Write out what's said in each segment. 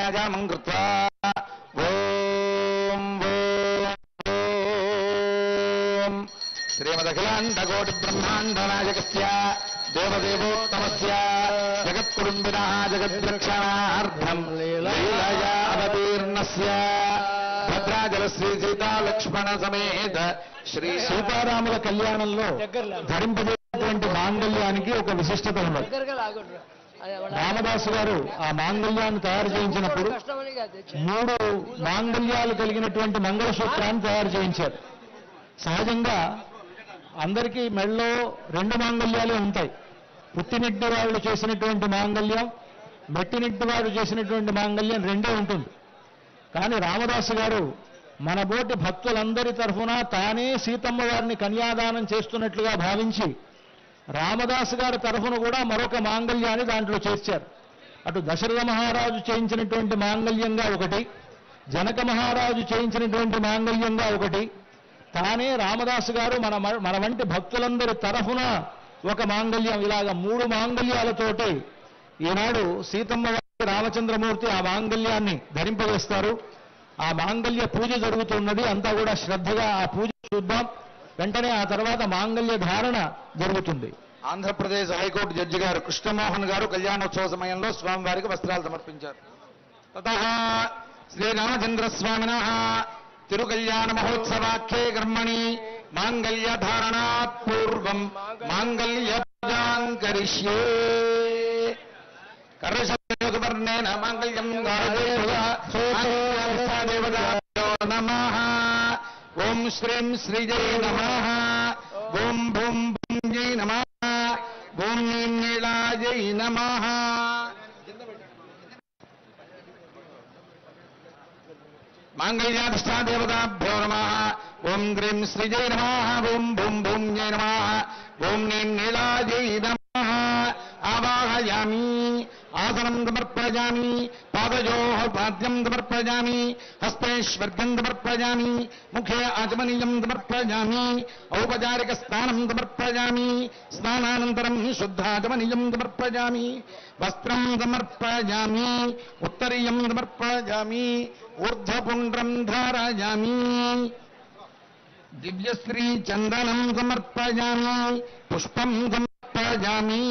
प्राणायामं कृत्वा ओम श्रीमदखिलाण्डकोटिब्रह्माण्डनायकस्य देवदेवोत्तमस्य जगत्कुटुम्बिनः जगद्रक्षणार्थं लीलया अवतीर्णस्य భద్రాచలశ్రీ సీతాలక్ష్మణ సమేత శ్రీ సీతారాముల కళ్యాణంలో ధరింపజేసినటువంటి మాంగళ్యానికి ఒక విశిష్టత ఉన్నది. రామదాసు గారు ఆ మాంగళ్యాన్ని తయారు చేయించినప్పుడు 3 మాంగళ్యాలు కలిగినటువంటి మంగళసూత్రాన్ని తయారు చేయించారు. సహజంగా అందరికీ మెళ్ళలో 2 మాంగళ్యాలే ఉంటాయి. పుట్టినిడ్డి వాళ్ళు చేసినటువంటి మాంగళ్యం, మెట్టినిడ్డి వారు చేసినటువంటి మాంగళ్యం 2 ఉంటుంది. కానీ రామదాసు గారు మన బోటి భక్తులందరి తరఫున తానే సీతమ్మ వారిని కన్యాదానం చేస్తున్నట్లుగా భావించి రామదాసు గారి తరఫున కూడా మరొక మాంగళ్యాన్ని దాంట్లో చేర్చారు. అటు దశరథ మహారాజు చేయించినటువంటి మాంగళ్యంగా ఒకటి, జనక మహారాజు చేయించినటువంటి మాంగళ్యంగా ఒకటి, తానే రామదాసు గారు మన వంటి భక్తులందరి తరఫున ఒక మాంగళ్యం, ఇలాగ 3 మాంగళ్యాలతోటి ఈనాడు సీతమ్మ వారికి రామచంద్రమూర్తి ఆ మాంగళ్యాన్ని ధరింపజేస్తారు. ఆ మాంగళ్య పూజ జరుగుతున్నది. అంతా కూడా శ్రద్ధగా ఆ పూజ చూద్దాం. వెంటనే ఆ తర్వాత మాంగళ్య ధారణ జరుగుతుంది. ఆంధ్రప్రదేశ్ హైకోర్టు జడ్జి గారు కృష్ణమోహన్ గారు కళ్యాణోత్సవ సమయంలో స్వామివారికి వస్త్రాలు సమర్పించారు. తతః శ్రీరామచంద్ర స్వామినః తిరుకళ్యాణ మహోత్సవాఖ్యే కర్మణి మాంగళ్య ధారణాత్ పూర్వం మాంగళ్య పూజాం కరిష్యే కర్షవర్ణేన మాంగళ్యం దేవతాభ్యో నమః. ఓం శ్రీం శ్రీజై నమః. ఓం భూం భూం జై నమః. ఓం నీం నీలాజై నమః. మాంగళ్యాధిష్టాదేవతాభ్యో నమః. ఓం గ్రీం శ్రీజై నమః. ఓం భూం భూం జై నమః. ఓం నీం నీలాజై నమః. ఆవాహయామి, ఆసనం సమర్పయామి, పాదయోః పాద్యం సమర్పయామి, హస్తేష్వర్ఘ్యం సమర్పయామి, ముఖే ఆచమనీయం సమర్పయామి, ఔపచారిక స్నానం సమర్పయామి, స్నానానంతరం శుద్ధాచమనీయం సమర్పయామి, వస్త్రం సమర్పయామి, ఉత్తరీయం సమర్పయామి, ఊర్ధ్వపుండ్రం ధారయామి, దివ్యశ్రీ చందనం సమర్పయామి, పుష్పం సమర్పయామి,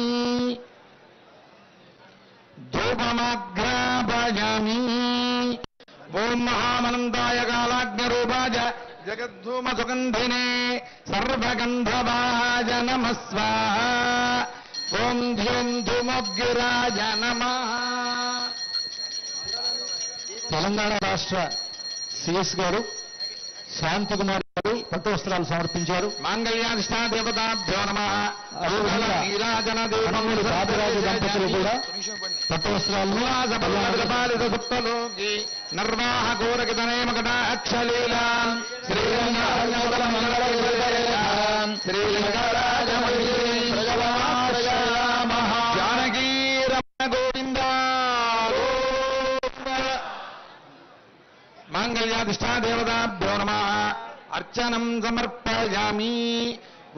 ధూపమాఘ్రాపయామి. ఓం మహామనందాయ కాలాగ్నిరూపాయ జగద్ధూమ సుగంధినే సర్వగంధవాయ నమః స్వాహ. ఓం ధ్యూం ధూమోగ్గిరాయ నమః. తెలంగాణ రాష్ట్ర సిఎస్ గారు శాంతి కుమార్ గారు పట్టు వస్త్రాలు సమర్పించారు. మాంగళ్యాధిష్టాదేవతాభ్యో నమః. బాబురాజు దంపతులు కూడా పట్టు వస్త్రాలను నిర్వాహ కోరకితనేమకటాక్షలీలాం జానకీ రమణ గోవింద. మాంగళ్యాధిష్టాదేవతాభ్యో నమః. అర్చనం సమర్పయామి.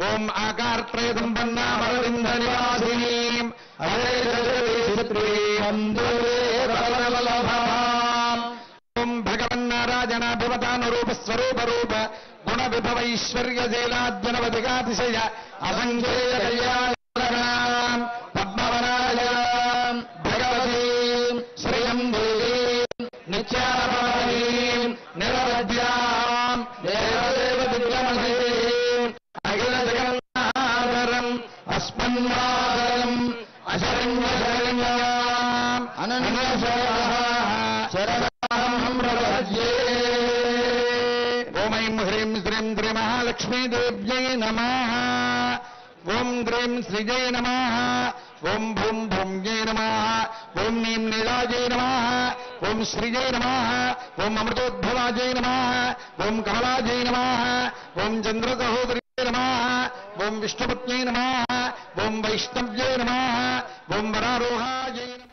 ఓం ఆకారత్రయ సంపన్నా వరవింద నివాసినీం ఓం భగవన్నారాజనాభివతానురూప స్వరూప రూప గుణ విభవైశ్వర్యశీలాద్యనవధికాతిశయ అసంఖ్యేయ కళ్యాణ పద్మవనాయ భగవతీ శ్రియం దేవీం నిత్యానపానీం నిరవధ్యాం దేవదేవ దివ్యమహీం అఖిల జగన్నాథరం అస్మన్మాతరం అశరణ్యశరణ్యాం అనన్యశరణః శరణం ప్రపద్యే. ఓం ఐం హ్రీం శ్రీం శ్రీ మహాలక్ష్మీదేవ్యై నమః. ఓం గ్రీం శ్రీజై నమః. ఓం భూం భూం జై నమః. ఓం నీం నీలాజై నమః. ఓం శ్రీజై నమః. ఓం అమృతోద్భవాజై నమః. ఓం కమలాజై నమః. ఓం చంద్రసహోదర్యై నమః. ఓం విష్ణుపత్న్యై నమః. ఓం వైష్ణవ్యై నమః. ఓం వరారోహాజై నమః.